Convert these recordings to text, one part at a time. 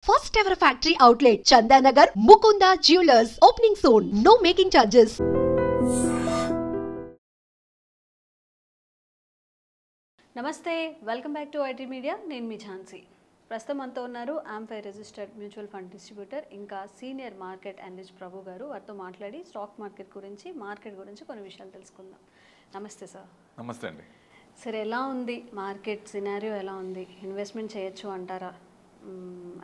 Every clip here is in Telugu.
First ever factory outlet, Chandanagar, Mukunda Jewelers, opening soon. No making charges. నమస్తే, welcome back to IT media. నేను మీ ఝాన్సీ. ప్రస్తుతం మనతో ఉన్నారు ఆంఫై రిజిస్టర్డ్ మ్యూచువల్ ఫండ్ డిస్ట్రిబ్యూటర్ ఇంకా సీనియర్ మార్కెట్ అనలిస్ట్ ప్రభు గారు. వారితో మాట్లాడి స్టాక్ మార్కెట్ గురించి కొన్ని విషయాలు తెలుసుకుందాం. నమస్తే సార్. నమస్తే అండి. సరే, ఎలా ఉంది మార్కెట్ సినారియో? ఎలా ఉంది? ఇన్వెస్ట్మెంట్ చేయొచ్చు అంటారా?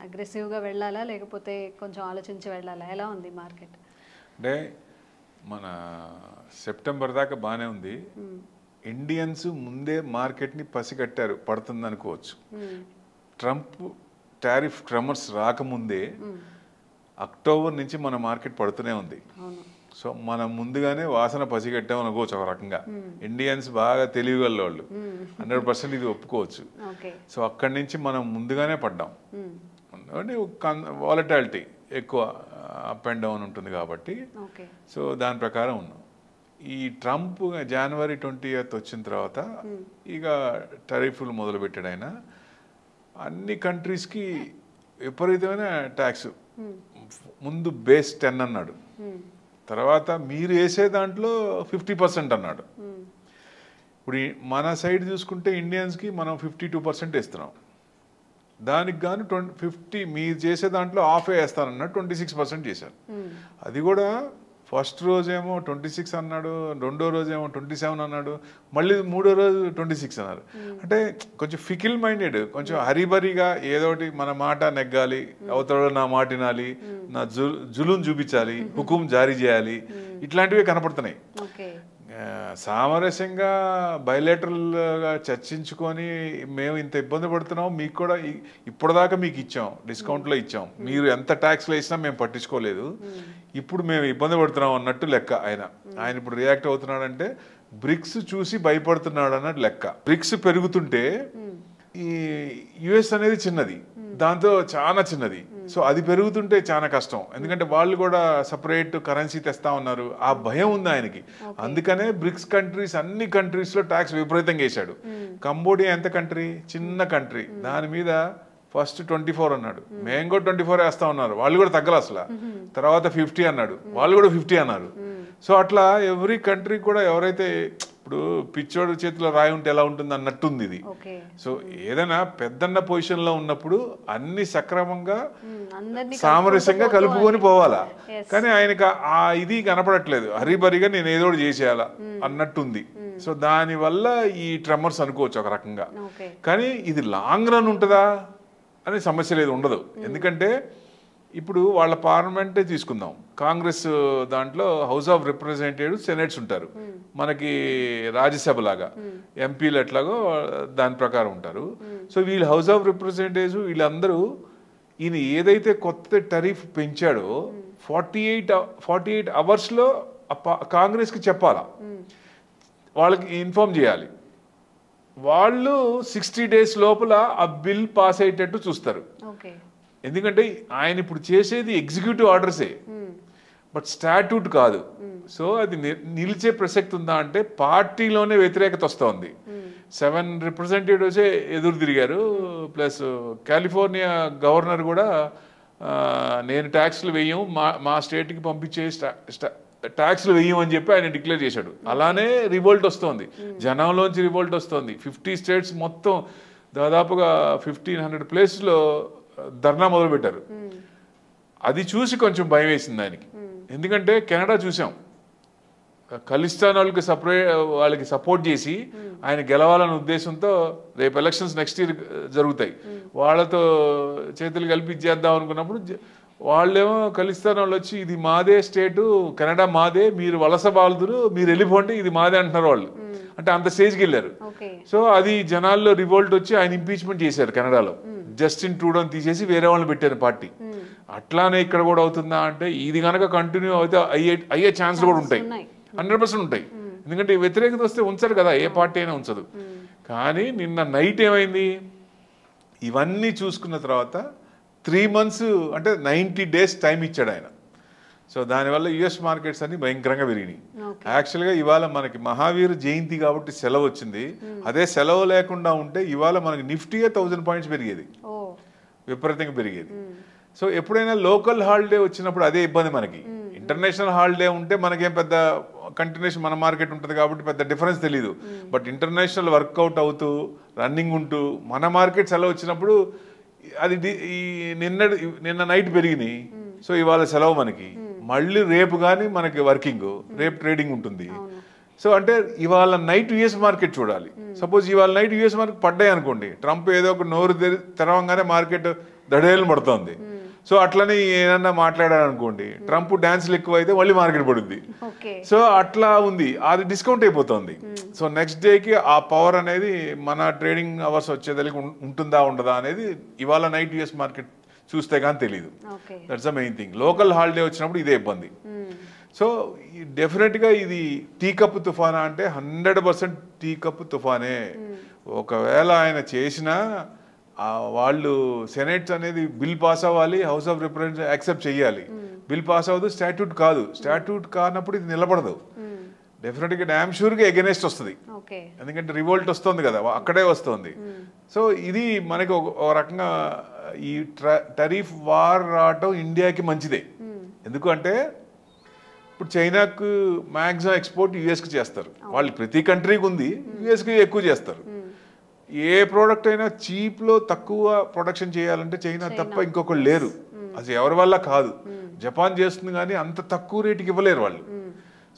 అగ్రెసివ్గా వెళ్ళాలా లేకపోతే కొంచెం ఆలోచించి వెళ్ళాలా? ఎలా ఉంది మార్కెట్? అంటే మన సెప్టెంబర్ దాకా బాగానే ఉంది. ఇండియన్స్ ముందే మార్కెట్ని పసిగట్టారు, పడుతుంది అనుకోవచ్చు. ట్రంప్ టారిఫ్ ట్రమర్స్ రాకముందే అక్టోబర్ నుంచి మన మార్కెట్ పడుతూనే ఉంది. సో మనం ముందుగానే వాసన పసిగట్టాం అనుకోవచ్చు ఒక రకంగా. ఇండియన్స్ బాగా తెలివిగల వాళ్ళు, 100% ఇది ఒప్పుకోవచ్చు. సో అక్కడి నుంచి మనం ముందుగానే పడ్డాం. వాలటాలిటీ ఎక్కువ, అప్ అండ్ డౌన్ ఉంటుంది కాబట్టి సో దాని ప్రకారం ఉన్నాం. ఈ ట్రంప్ జనవరి 20th వచ్చిన తర్వాత ఇక టారిఫ్లు మొదలుపెట్టాడు ఆయన. అన్ని కంట్రీస్కి విపరీతమైన ట్యాక్స్. ముందు బేస్ 10 అన్నాడు, తర్వాత మీరు వేసే దాంట్లో 50% అన్నాడు. ఇప్పుడు మన సైడ్ చూసుకుంటే ఇండియన్స్కి మనం 52% వేస్తున్నాం. దానికి గాను 50 మీరు చేసే దాంట్లో హాఫ్ వేస్తానన్నాడు, 26% చేశారు. అది కూడా ఫస్ట్ రోజేమో 26 అన్నాడు, రెండో రోజేమో 27 అన్నాడు, మళ్ళీ మూడో రోజు 26 అన్నారు. అంటే కొంచెం ఫికిల్ మైండెడ్, కొంచెం హరిబరిగా ఏదోటి మన మాట నెగ్గాలి, అవతల నా మాట వినాలి, నా జులుం చూపించాలి, హుకుం జారీ చేయాలి, ఇట్లాంటివి కనపడుతున్నాయి. సామరస్యంగా బయలేటరల్గా చర్చించుకొని మేము ఇంత ఇబ్బంది పడుతున్నాం, మీకు కూడా ఇప్పటిదాకా మీకు ఇచ్చాం, డిస్కౌంట్లో ఇచ్చాం, మీరు ఎంత ట్యాక్స్లో వేసినా మేము పట్టించుకోలేదు, ఇప్పుడు మేము ఇబ్బంది పడుతున్నాం అన్నట్టు లెక్క. ఆయన ఇప్పుడు రియాక్ట్ అవుతున్నాడంటే బ్రిక్స్ చూసి భయపడుతున్నాడు అన్నట్టు లెక్క. బ్రిక్స్ పెరుగుతుంటే ఈ యుఎస్ అనేది చిన్నది, దాంతో చాలా చిన్నది. సో అది పెరుగుతుంటే చాలా కష్టం, ఎందుకంటే వాళ్ళు కూడా సపరేట్ కరెన్సీ తెస్తా ఉన్నారు. ఆ భయం ఉంది ఆయనకి. అందుకనే బ్రిక్స్ కంట్రీస్ అన్ని కంట్రీస్లో ట్యాక్స్ విపరీతంగా వేశాడు. కంబోడియా ఎంత కంట్రీ, చిన్న కంట్రీ, దాని మీద ఫస్ట్ 24 అన్నాడు, మేము కూడా 24 వేస్తా ఉన్నారు, వాళ్ళు కూడా తగ్గల అసలు. తర్వాత 50 అన్నాడు, వాళ్ళు కూడా 50 అన్నారు. సో అట్లా ఎవ్రీ కంట్రీ కూడా ఎవరైతే ఇప్పుడు పిచ్చోడు చేతిలో రాయి ఉంటే ఎలా ఉంటుంది అన్నట్టుంది ఇది. సో ఏదైనా పెద్దన్న పొజిషన్లో ఉన్నప్పుడు అన్ని సక్రమంగా సామరస్యంగా కలుపుకొని పోవాలా. కానీ ఆయనకు ఆ ఇది కనపడట్లేదు, హరిబరిగా నేను ఏదో చేసేయాలా అన్నట్టుంది. సో దానివల్ల ఈ ట్రెమర్స్ అనుకోవచ్చు ఒక రకంగా. కానీ ఇది లాంగ్ రన్ ఉంటుందా అనే సమస్య లేదు, ఉండదు. ఎందుకంటే ఇప్పుడు వాళ్ళ పార్లమెంటే తీసుకుందాం, కాంగ్రెస్ దాంట్లో హౌస్ ఆఫ్ రిప్రజెంటేటివ్స్, సెనేట్స్ ఉంటారు, మనకి రాజ్యసభ లాగా ఎంపీలు ఎట్లాగో దాని ప్రకారం ఉంటారు. సో వీళ్ళు హౌస్ ఆఫ్ రిప్రజెంటేటివ్స్ వీళ్ళందరూ ఈయన ఏదైతే కొత్త టారిఫ్ పెంచాడో 48 అవర్స్లో కాంగ్రెస్కి చెప్పాలా, వాళ్ళకి ఇన్ఫార్మ్ చేయాలి. వాళ్ళు 60 days లోపల ఆ బిల్ పాస్ అయ్యేటట్టు చూస్తారు. ఎందుకంటే ఆయన ఇప్పుడు చేసేది ఎగ్జిక్యూటివ్ ఆర్డర్సే, బట్ స్టాట్యూట్ కాదు. సో అది నిలిచే ప్రసక్తి ఉందా అంటే పార్టీలోనే వ్యతిరేకత వస్తుంది. 7 రిప్రజెంటేటివ్సే ఎదురు తిరిగారు. ప్లస్ కాలిఫోర్నియా గవర్నర్ కూడా నేను ట్యాక్స్లు వేయం, మా స్టేట్కి పంపించే ట్యాక్స్లు వేయమని చెప్పి ఆయన డిక్లేర్ చేశాడు. అలానే రివోల్ట్ వస్తుంది, జనంలోంచి రివోల్ట్ వస్తుంది. 50 states మొత్తం దాదాపుగా 1500 places ధర్నా మొదలు పెట్టారు. అది చూసి కొంచెం భయం వేసింది ఆయనకి. ఎందుకంటే కెనడా చూసాం, ఖలిస్తాన్ వాళ్ళకి సపోర్ట్ చేసి ఆయన గెలవాలనే ఉద్దేశంతో రేపు ఎలక్షన్స్ నెక్స్ట్ ఇయర్ జరుగుతాయి, వాళ్ళతో చేతులు కలిపి ఇచ్చేద్దాం అనుకున్నప్పుడు వాళ్ళేమో ఖలిస్తాన్ వాళ్ళు వచ్చి ఇది మాదే స్టేటు, కెనడా మాదే, మీరు వలస బాలుదురు, మీరు వెళ్ళిపోండి, ఇది మాదే అంటున్నారు వాళ్ళు. అంటే అంత స్టేజ్కి వెళ్ళారు. సో అది జనాల్లో రివోల్ట్ వచ్చి ఆయన ఇంపీచ్మెంట్ చేశారు కెనడాలో. జస్టిన్ ట్రూడోని తీసేసి వేరే వాళ్ళని పెట్టారు పార్టీ. అట్లానే ఇక్కడ కూడా అవుతుందా అంటే ఇది కనుక కంటిన్యూ అయితే అయ్యే ఛాన్స్లు కూడా ఉంటాయి, 100% ఉంటాయి. ఎందుకంటే వ్యతిరేకత వస్తే ఉంచరు కదా, ఏ పార్టీ అయినా ఉంచదు. కానీ నిన్న నైట్ ఏమైంది, ఇవన్నీ చూసుకున్న తర్వాత 3 months అంటే 90 days టైం ఇచ్చాడు ఆయన. సో దానివల్ల యుఎస్ మార్కెట్స్ అన్ని భయంకరంగా పెరిగినాయి. యాక్చువల్గా ఇవాళ మనకి మహావీర్ జయంతి కాబట్టి సెలవు వచ్చింది. అదే సెలవు లేకుండా ఉంటే ఇవాళ మనకి నిఫ్టీయే 1000 points పెరిగేది. విపరీతంగా పెరిగేది. సో ఎప్పుడైనా లోకల్ హాలిడే వచ్చినప్పుడు అదే ఇబ్బంది మనకి. ఇంటర్నేషనల్ హాలిడే ఉంటే మనకేం పెద్ద కంటిన్యూషన్ మన మార్కెట్ ఉంటుంది కాబట్టి పెద్ద డిఫరెన్స్ తెలియదు. బట్ ఇంటర్నేషనల్ వర్కౌట్ అవుతూ రన్నింగ్ ఉంటూ మన మార్కెట్స్ ఎలా వచ్చినప్పుడు అది ఈ నిన్న నైట్ పెరిగినాయి. సో ఇవాళ సెలవు మనకి, మళ్ళీ రేపు కానీ మనకి వర్కింగ్, రేపు ట్రేడింగ్ ఉంటుంది. సో అంటే ఇవాళ నైట్ యుఎస్ మార్కెట్ చూడాలి. సపోజ్ ఇవాళ నైట్ యుఎస్ మార్కెట్ పడ్డాయి అనుకోండి, ట్రంప్ ఏదో ఒక నోరు తెరవంగానే మార్కెట్ దడేలు పడుతుంది. సో అట్లని ఏదన్నా మాట్లాడారు అనుకోండి, ట్రంప్ డాన్స్లు ఎక్కువ అయితే మళ్ళీ మార్కెట్ పడుద్ది. సో అట్లా ఉంది, అది డిస్కౌంట్ అయిపోతుంది. సో నెక్స్ట్ డేకి ఆ పవర్ అనేది మన ట్రేడింగ్ అవర్స్ వచ్చేదానికి ఉంటుందా ఉండదా అనేది ఇవాళ నైట్ యుఎస్ మార్కెట్ చూస్తే కానీ తెలియదు. That's the main thing. Local holiday వచ్చినప్పుడు ఇదే ఇబ్బంది. సో డెఫినెట్గా ఇది టీ కప్ తుఫానా అంటే 100% టీ కప్ తుఫానే. ఒకవేళ ఆయన చేసినా వాళ్ళు సెనేట్స్ అనేది బిల్ పాస్ అవ్వాలి, హౌస్ ఆఫ్ రిప్రజెంటేటివ్స్ యాక్సెప్ట్ చేయాలి. బిల్ పాస్ అవ్వదు, స్టాట్యూట్ కాదు. స్టాట్యూట్ కానప్పుడు ఇది నిలబడదు. డెఫినెట్గా డ్యామ్ షూర్గా ఎగెనెస్ట్ వస్తుంది, ఎందుకంటే రివోల్ట్ వస్తుంది కదా, అక్కడే వస్తుంది. సో ఇది మనకి ఒక రకంగా ఈ టరీఫ్ వార్ రావటం ఇండియాకి మంచిదే. ఎందుకంటే ఇప్పుడు చైనాకు మ్యాక్సిమం ఎక్స్పోర్ట్ యుఎస్కి చేస్తారు. వాళ్ళు ప్రతి కంట్రీకి ఉంది, యుఎస్కి ఎక్కువ చేస్తారు. ఏ ప్రోడక్ట్ అయినా చీప్లో తక్కువ ప్రొడక్షన్ చేయాలంటే చైనా తప్ప ఇంకొకళ్ళు లేరు. అది ఎవరి వల్ల కాదు. జపాన్ చేస్తుంది కానీ అంత తక్కువ రేటుకి ఇవ్వలేరు వాళ్ళు.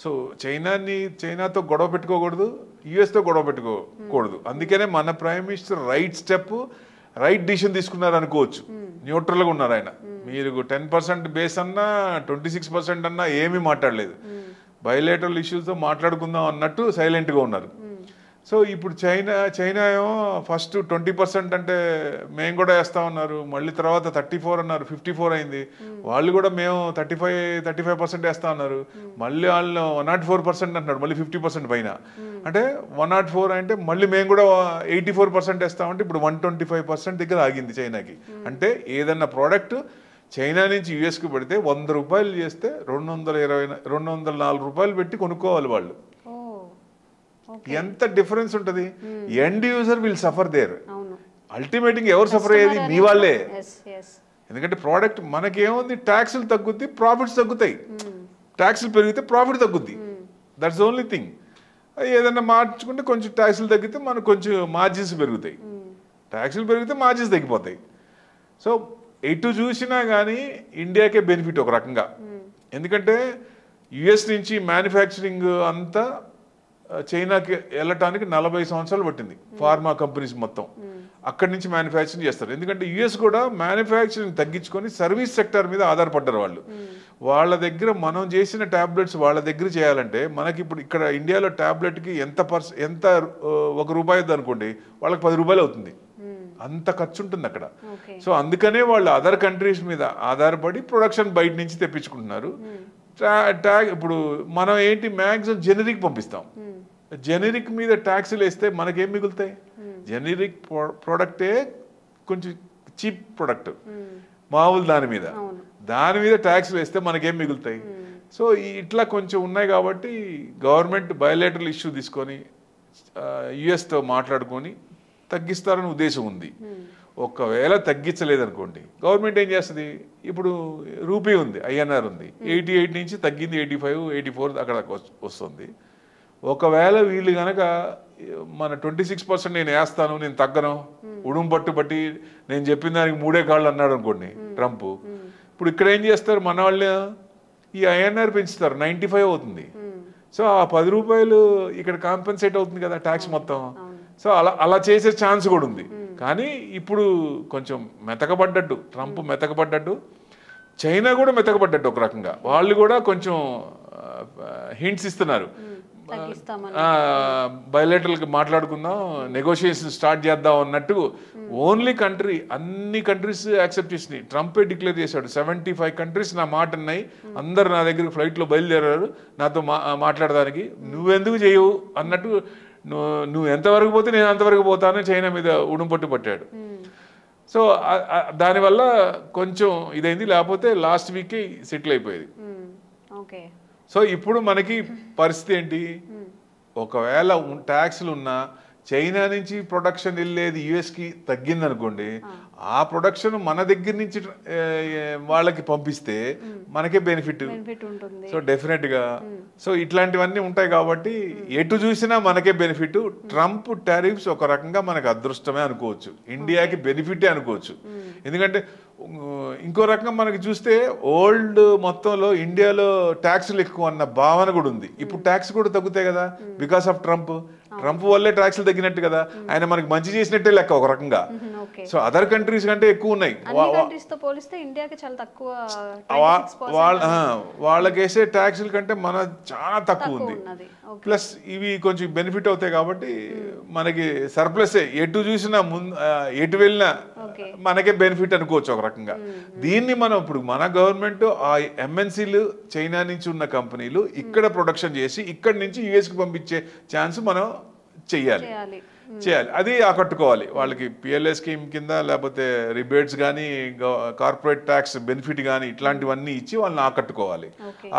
సో చైనాతో గొడవ పెట్టుకోకూడదు, యుఎస్తో గొడవ పెట్టుకోకూడదు. అందుకనే మన ప్రైమ్ మినిస్టర్ రైట్ డిసిషన్ తీసుకున్నారు అనుకోవచ్చు. న్యూట్రల్గా ఉన్నారు ఆయన. మీరు 10% బేస్ అన్నా 26% అన్నా ఏమీ మాట్లాడలేదు. బయలేటరల్ ఇష్యూస్తో మాట్లాడుకుందాం అన్నట్టు సైలెంట్గా ఉన్నారు. సో ఇప్పుడు చైనా ఏమో ఫస్ట్ 20% అంటే మేము కూడా వేస్తా ఉన్నారు, మళ్ళీ తర్వాత 34 అన్నారు, 54 అయింది. వాళ్ళు కూడా మేము 35% వేస్తా ఉన్నారు, మళ్ళీ వాళ్ళు 104% అంటున్నారు, మళ్ళీ 50% పైన. అంటే 104 అంటే మళ్ళీ మేము కూడా 84% వేస్తామంటే ఇప్పుడు 125% దగ్గర ఆగింది చైనాకి. అంటే ఏదన్నా ప్రోడక్ట్ చైనా నుంచి యుఎస్కి పెడితే 100 రూపాయలు చేస్తే 204 రూపాయలు పెట్టి కొనుక్కోవాలి వాళ్ళు. ఎంత డిఫరెన్స్ ఉంటుంది. End user will suffer there. Ultimately ఎవరు సఫర్ అయ్యేది? మీ వాళ్ళే. ఎందుకంటే ప్రోడక్ట్ మనకేముంది, ట్యాక్సులు తగ్గుద్ది, ప్రాఫిట్స్ తగ్గుతాయి. ట్యాక్సులు పెరిగితే ప్రాఫిట్ తగ్గుద్ది. That's only thing. ఏదైనా మార్చుకుంటే కొంచెం ట్యాక్సులు తగ్గితే మనకు కొంచెం మార్జిన్స్ పెరుగుతాయి. ట్యాక్సులు పెరిగితే మార్జిన్స్ తగ్గిపోతాయి. సో ఎటు చూసినా కానీ ఇండియాకే బెనిఫిట్ ఒక రకంగా. ఎందుకంటే యుఎస్ నుంచి మ్యానుఫ్యాక్చరింగ్ అంతా చైనాకి వెళ్ళటానికి 40 సంవత్సరాలు పట్టింది. ఫార్మా కంపెనీస్ మొత్తం అక్కడి నుంచి మ్యానుఫ్యాక్చరింగ్ చేస్తారు. ఎందుకంటే యుఎస్ కూడా మ్యానుఫ్యాక్చరింగ్ తగ్గించుకొని సర్వీస్ సెక్టర్ మీద ఆధారపడ్డారు వాళ్ళు. వాళ్ళ దగ్గర మనం చేసిన ట్యాబ్లెట్స్ వాళ్ళ దగ్గర చేయాలంటే మనకి ఇప్పుడు ఇక్కడ ఇండియాలో ట్యాబ్లెట్కి ఎంత ₹1 అవుతుంది అనుకోండి, వాళ్ళకి ₹10 అవుతుంది. అంత ఖర్చు ఉంటుంది అక్కడ. సో అందుకనే వాళ్ళు అదర్ కంట్రీస్ మీద ఆధారపడి ప్రొడక్షన్ బయట నుంచి తెప్పించుకుంటున్నారు. ఇప్పుడు మనం ఏంటి మ్యాక్సిమం జెనరిక్ పంపిస్తాం. జెనరిక్ మీద ట్యాక్సులు వేస్తే మనకేం మిగులుతాయి? జెనరిక్ ప్రోడక్టే కొంచెం చీప్ ప్రొడక్ట్, మామూలు దాని మీద ట్యాక్సులు వేస్తే మనకేం మిగులుతాయి? సో ఇట్లా కొంచెం ఉన్నాయి కాబట్టి గవర్నమెంట్ బయోలేటరల్ ఇష్యూ తీసుకొని యుఎస్తో మాట్లాడుకొని తగ్గిస్తారని ఉద్దేశం ఉంది. ఒకవేళ తగ్గించలేదనుకోండి, గవర్నమెంట్ ఏం చేస్తుంది? ఇప్పుడు రూపీ ఉంది, INR ఉంది, 88 నుంచి తగ్గింది 85, 84 అక్కడ వస్తుంది. ఒకవేళ వీళ్ళు కనుక మన 26% నేను వేస్తాను, నేను తగ్గను, ఉడుము పట్టి నేను చెప్పిన దానికి 3 కాళ్ళు అన్నాడు అనుకోండి ట్రంప్. ఇప్పుడు ఇక్కడ ఏం చేస్తారు మన వాళ్ళు? ఈ INR పెంచుతారు, 95 అవుతుంది. సో ఆ ₹10 ఇక్కడ కాంపెన్సేట్ అవుతుంది కదా ట్యాక్స్ మొత్తం. సో అలా చేసే ఛాన్స్ కూడా ఉంది. కానీ ఇప్పుడు కొంచెం మెతకబడ్డట్టు, ట్రంప్ మెతకబడ్డట్టు, చైనా కూడా మెతకబడ్డట్టు ఒక రకంగా. వాళ్ళు కూడా కొంచెం హింట్స్ ఇస్తున్నారు. బయోలేటరల్గా మాట్లాడుకుందాం, నెగోషియేషన్ స్టార్ట్ చేద్దాం అన్నట్టు. ఓన్లీ కంట్రీ, అన్ని కంట్రీస్ యాక్సెప్ట్ చేసినాయి. ట్రంపే డిక్లేర్ చేశాడు 75 కంట్రీస్ నా మాట ఉన్నాయి, అందరు నా దగ్గర ఫ్లైట్లో బయలుదేరారు నాతో మాట్లాడడానికి, నువ్వెందుకు చేయవు అన్నట్టు. నువ్వు ఎంతవరకు పోతే నేను అంతవరకు పోతాను చైనా మీద ఉడుంపట్టు పట్టాడు. సో దానివల్ల కొంచెం ఇదైంది, లేకపోతే లాస్ట్ వీకే సెటిల్ అయిపోయేది. సో ఇప్పుడు మనకి పరిస్థితి ఏంటి? ఒకవేళ ట్యాక్స్లు ఉన్నా చైనా నుంచి ప్రొడక్షన్ వెళ్ళేది యుఎస్కి తగ్గిందనుకోండి, ఆ ప్రొడక్షన్ మన దగ్గర నుంచి వాళ్ళకి పంపిస్తే మనకే బెనిఫిట్. సో డెఫినెట్గా సో ఇట్లాంటివన్నీ ఉంటాయి కాబట్టి ఎటు చూసినా మనకే బెనిఫిట్. ట్రంప్ టారిఫ్స్ ఒక రకంగా మనకు అదృష్టమే అనుకోవచ్చు, ఇండియాకి బెనిఫిటే అనుకోవచ్చు. ఎందుకంటే ఇంకో రకంగా మనకి చూస్తే ఓల్డ్ మొత్తంలో ఇండియాలో ట్యాక్సులు ఎక్కువ అన్న భావన కూడా ఉంది. ఇప్పుడు ట్యాక్స్ కూడా తగ్గుతాయి కదా బికాస్ ఆఫ్ ట్రంప్. ట్రంప్ వల్లే ట్యాక్స్లు తగ్గినట్టు కదా, ఆయన మనకి మంచి చేసినట్టే లెక్క ఒక రకంగా. సో అదర్ కంట్రీస్ కంటే ఎక్కువ ఉన్నాయి, వాళ్ళకేసే ట్యాక్సుల కంటే మన చాలా తక్కువ ఉంది. ప్లస్ ఇవి కొంచెం బెనిఫిట్ అవుతాయి కాబట్టి మనకి సర్ప్లస్ ఎటు చూసినా ఎటు వెళ్ళినా మనకే బెనిఫిట్ అనుకోవచ్చు ఒక రకంగా. దీన్ని మనం ఇప్పుడు మన గవర్నమెంట్ ఆ ఎంఎన్సీలు చైనా నుంచి ఉన్న కంపెనీలు ఇక్కడ ప్రొడక్షన్ చేసి ఇక్కడి నుంచి యుఎస్కి పంపించే ఛాన్స్ మనం చెయ్యాలి. అది ఆకట్టుకోవాలి. వాళ్ళకి పిఎల్ఏ స్కీమ్ కింద లేకపోతే రిబేట్స్ కానీ కార్పొరేట్ ట్యాక్స్ బెనిఫిట్ కానీ ఇట్లాంటివన్నీ ఇచ్చి వాళ్ళని ఆకట్టుకోవాలి.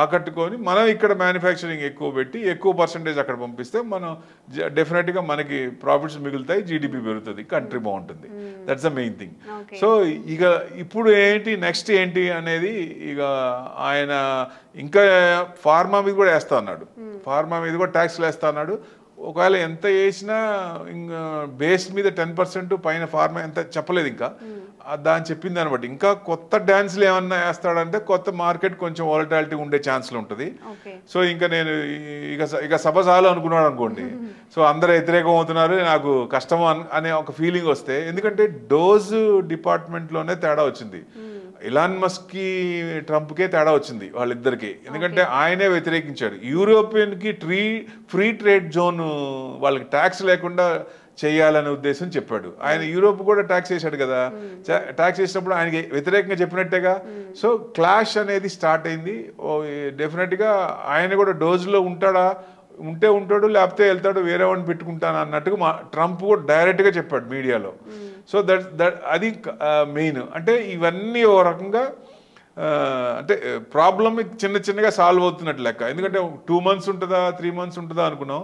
ఆకట్టుకొని మనం ఇక్కడ మ్యానుఫ్యాక్చరింగ్ ఎక్కువ పెట్టి ఎక్కువ పర్సంటేజ్ అక్కడ పంపిస్తే మనం డెఫినెట్గా మనకి ప్రాఫిట్స్ మిగులుతాయి, జీడిపి పెరుగుతుంది, కంట్రీ బాగుంటుంది. That's the main thing. So ఇక ఇప్పుడు ఏంటి నెక్స్ట్ ఏంటి అనేది ఇక ఆయన ఇంకా ఫార్మా మీద కూడా వేస్తా అన్నాడు, ఫార్మా మీద కూడా ట్యాక్స్లు వేస్తా అన్నాడు. ఒకవేళ ఎంత వేసినా ఇంకా బేస్ మీద 10% పైన ఫార్మా ఎంత చెప్పలేదు ఇంకా, దాన్ని చెప్పింది దాన్ని బట్టి. ఇంకా కొత్త డాన్స్లు ఏమన్నా వేస్తాడంటే కొత్త మార్కెట్ కొంచెం వాలటాలిటీ ఉండే ఛాన్స్లు ఉంటుంది. సో ఇంకా నేను ఇక సభ చాలు అనుకున్నాడు అనుకోండి, సో అందరూ వ్యతిరేకం అవుతున్నారు, నాకు కష్టం అనే ఒక ఫీలింగ్ వస్తే, ఎందుకంటే డోజ్ డిపార్ట్మెంట్లోనే తేడా వచ్చింది. ఇలాన్ మస్క్కి ట్రంప్కే తేడా వచ్చింది వాళ్ళిద్దరికి, ఎందుకంటే ఆయనే వ్యతిరేకించాడు. యూరోపియన్కి ఫ్రీ ట్రేడ్ జోన్ వాళ్ళకి ట్యాక్స్ లేకుండా చేయాలనే ఉద్దేశం చెప్పాడు. ఆయన యూరోప్ కూడా ట్యాక్స్ వేసాడు కదా, ట్యాక్స్ వేసినప్పుడు ఆయనకి వ్యతిరేకంగా చెప్పినట్టేగా. సో క్లాష్ అనేది స్టార్ట్ అయింది. డెఫినెట్గా ఆయన కూడా డోజ్లో ఉంటాడు, లేకపోతే వెళ్తాడు, వేరే వాడిని పెట్టుకుంటాను అన్నట్టుగా ట్రంప్ కూడా డైరెక్ట్గా చెప్పాడు మీడియాలో. సో అది మెయిన్. అంటే ఇవన్నీ ఓ రకంగా అంటే ప్రాబ్లమ్ చిన్నగా సాల్వ్ అవుతున్నట్టు లెక్క. ఎందుకంటే 2 months ఉంటుందా 3 months ఉంటుందా అనుకున్నాం,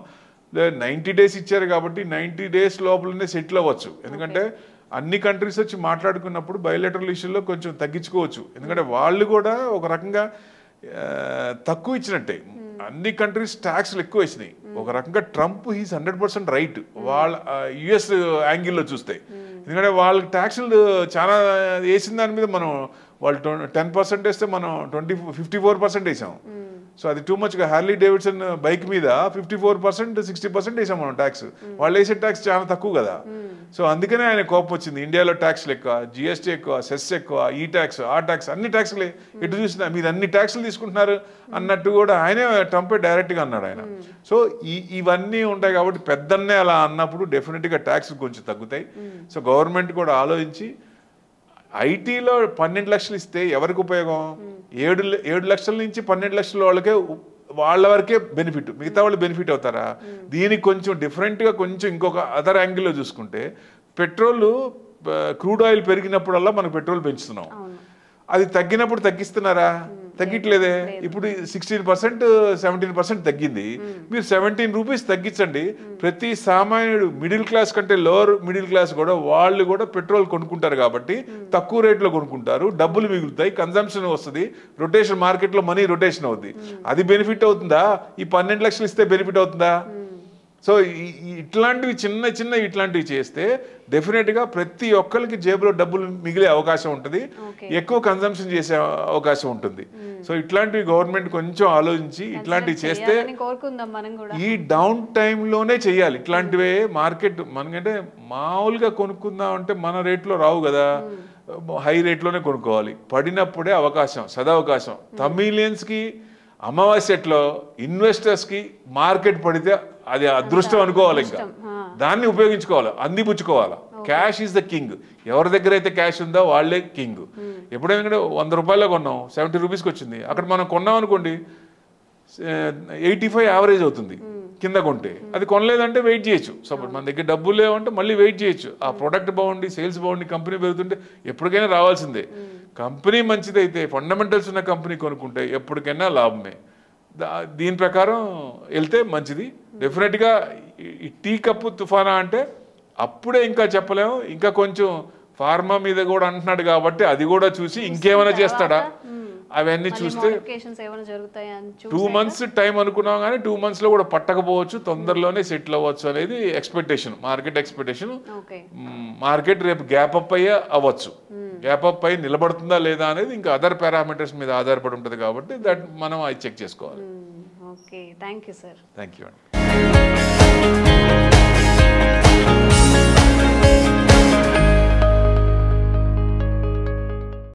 90 days ఇచ్చారు కాబట్టి 90 days లోపలనే సెటిల్ అవ్వచ్చు. ఎందుకంటే అన్ని కంట్రీస్ వచ్చి మాట్లాడుకున్నప్పుడు బయోలేటరల్ ఇష్యూలో కొంచెం తగ్గించుకోవచ్చు. ఎందుకంటే వాళ్ళు కూడా ఒక రకంగా తక్కువ ఇచ్చినట్టే. అన్ని కంట్రీస్ ట్యాక్స్లు ఎక్కువ వేసినాయి. ఒక రకంగా ట్రంప్ హీస్ 100% రైట్ వాళ్ళ యుఎస్ యాంగిల్లో చూస్తే. ఎందుకంటే వాళ్ళకి ట్యాక్సులు చాలా వేసిన దాని మీద వాళ్ళు 10% వేస్తే మనం 54% వేసాం. సో అది టూ మచ్గా. హార్లీ డేవిడ్సన్ బైక్ మీద 54% 60% వేసాం మనం ట్యాక్స్. వాళ్ళు వేసే ట్యాక్స్ చాలా తక్కువ కదా. సో అందుకనే ఆయన కోపం వచ్చింది. ఇండియాలో ట్యాక్స్లు ఎక్కువ, జిఎస్టీ ఎక్కువ, సెస్ ఎక్కువ, ఈ ట్యాక్స్ ఆ ట్యాక్స్ అన్ని ట్యాక్స్లే, ఎటు చూసినా మీరు అన్ని ట్యాక్స్లు తీసుకుంటున్నారు అన్నట్టు కూడా ఆయనే ట్రంపే డైరెక్ట్గా అన్నాడు ఆయన. సో ఇవన్నీ ఉంటాయి కాబట్టి పెద్దన్నే అలా అన్నప్పుడు డెఫినెట్గా ట్యాక్స్ కొంచెం తగ్గుతాయి. సో గవర్నమెంట్ కూడా ఆలోచించి ఐటీలో 12 లక్షలు ఇస్తే ఎవరికి ఉపయోగం? 7 లక్షల నుంచి 12 లక్షల వాళ్ళ వరకే బెనిఫిట్, మిగతా వాళ్ళు బెనిఫిట్ అవుతారా? దీనికి కొంచెం డిఫరెంట్గా కొంచెం ఇంకొక అదర్ యాంగిల్లో చూసుకుంటే, పెట్రోల్ క్రూడ్ ఆయిల్ పెరిగినప్పుడల్లా మనం పెట్రోల్ పెంచుతున్నాం, అది తగ్గినప్పుడు తగ్గిస్తున్నారా? తగ్గట్లేదే. ఇప్పుడు 16% 17% తగ్గింది. మీరు 17 రూపీస్ తగ్గించండి, ప్రతి సామాన్యుడు మిడిల్ క్లాస్ కంటే లోవర్ మిడిల్ క్లాస్ కూడా వాళ్ళు కూడా పెట్రోల్ కొనుక్కుంటారు కాబట్టి తక్కువ రేట్లో కొనుక్కుంటారు, డబ్బులు మిగులుతాయి, కన్జంప్షన్ వస్తుంది, రొటేషన్ మార్కెట్లో మనీ రొటేషన్ అవుతుంది. అది బెనిఫిట్ అవుతుందా? ఈ 12 లక్షలు ఇస్తే బెనిఫిట్ అవుతుందా? సో ఇట్లాంటివి ఇట్లాంటివి చేస్తే డెఫినెట్గా ప్రతి ఒక్కరికి జేబులో డబ్బులు మిగిలే అవకాశం ఉంటుంది, ఎక్కువ కన్సంప్షన్ చేసే అవకాశం ఉంటుంది. సో ఇట్లాంటివి గవర్నమెంట్ కొంచెం ఆలోచించి ఇట్లాంటివి చేస్తే ఈ డౌన్ టైంలోనే చేయాలి. ఇట్లాంటివే మార్కెట్ మనకంటే మామూలుగా కొనుక్కుందాం అంటే మన రేట్లో రావు కదా, హై రేట్లోనే కొనుక్కోవాలి. పడినప్పుడే అవకాశం, సదవకాశం. తమిళియన్స్కి అమావాస్యట్లో ఇన్వెస్టర్స్కి మార్కెట్ పడితే అది అదృష్టం అనుకోవాలి, ఇంకా దాన్ని ఉపయోగించుకోవాలి, అందిపుచ్చుకోవాలి. Cash is the king. ఎవరి దగ్గర అయితే క్యాష్ ఉందో వాళ్ళే కింగ్. ఎప్పుడైనా 100 రూపాయల్లో కొన్నాం, 70 రూపీస్కి వచ్చింది, అక్కడ మనం కొన్నాం అనుకోండి 85 యావరేజ్ అవుతుంది కింద కొంటే. అది కొనలేదంటే వెయిట్ చేయొచ్చు. సపోజ్ మన దగ్గర డబ్బులు లేవంటే మళ్ళీ వెయిట్ చేయొచ్చు. ఆ ప్రోడక్ట్ బాగుండి, సేల్స్ బాగుండి, కంపెనీ పెరుగుతుంటే ఎప్పటికైనా రావాల్సిందే. కంపెనీ మంచిదైతే, ఫండమెంటల్స్ ఉన్న కంపెనీ కొనుక్కుంటే ఎప్పటికైనా లాభమే. దీని ప్రకారం వెళ్తే మంచిది. డెఫినెట్గా ఈ టీ కప్పు తుఫానా అంటే అప్పుడే ఇంకా చెప్పలేము, ఇంకా కొంచెం ఫార్మా మీద కూడా అంటున్నాడు కాబట్టి అది కూడా చూసి ఇంకేమైనా చేస్తాడా అవన్నీ చూస్తే 2 months టైం అనుకున్నాం కానీ 2 months లో కూడా పట్టకపోవచ్చు, తొందరలోనే సెటిల్ అవ్వచ్చు అనేది ఎక్స్పెక్టేషన్, మార్కెట్ ఎక్స్పెక్టేషన్. మార్కెట్ రేపు గ్యాప్ అప్ అయ్యే అవ్వచ్చు, గ్యాప్ అప్ అయ్యి నిలబడుతుందా లేదా అనేది ఇంకా అదర్ పారామీటర్స్ మీద ఆధారపడి ఉంటుంది కాబట్టి దట్ మనం అది చెక్ చేసుకోవాలి. Okay, thank you sir. Thank you అండి.